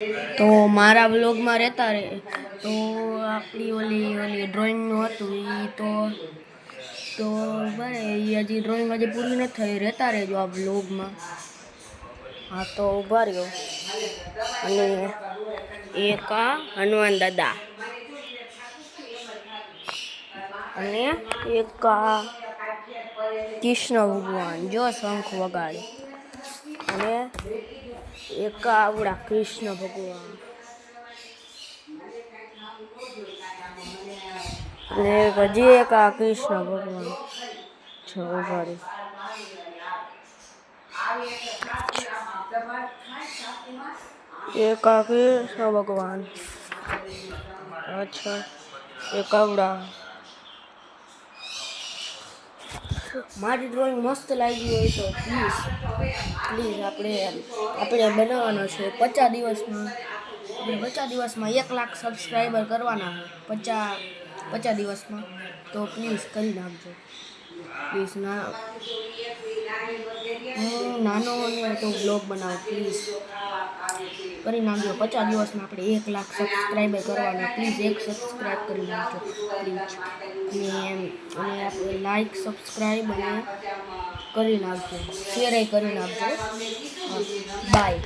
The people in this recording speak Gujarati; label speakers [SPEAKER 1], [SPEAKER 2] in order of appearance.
[SPEAKER 1] તો મારા વ્લોગમાં રહેતા રહે તો આપણી ઓલી ડ્રોઈંગનું હતું એ તો ભાઈ એ હજી ડ્રોઈંગ હજી પૂરી નથી થઈ, રહેતા રહેજો આ વ્લોગમાં. હા તો ઊભા રહ્યો. અને એક આ હનુમાન દાદા અને એક આ કૃષ્ણ ભગવાન જો શંખ વગાડે, અને એક આવડા કૃષ્ણ ભગવાન, અને હજી એક આ કૃષ્ણ ભગવાન છો ઉભા. એક આ કૃષ્ણ ભગવાન, અચ્છા એક આવડા. મારી ડ્રોઈંગ મસ્ત લાગી હોય તો પ્લીઝ આપણે બનાવવાનો છે 50 દિવસમાં. આપણે 50 દિવસમાં 1 લાખ સબસ્ક્રાઈબર કરવાના છે 50 દિવસમાં. તો પ્લીઝ કરી નાખજો પ્લીઝ. હું નાનો હોય તો બ્લોગ બનાવું, પ્લીઝ કરી નાખજો. 50 દિવસમાં આપણે 1 લાખ સબસ્ક્રાઈબર કરવાના. પ્લીઝ 1 સબસ્ક્રાઈબ કરી નાખજો પ્લીઝ. અને આપણે લાઈક સબસ્ક્રાઈબ અને કરી નાખજો, શેર કરી નાખજો. બાય.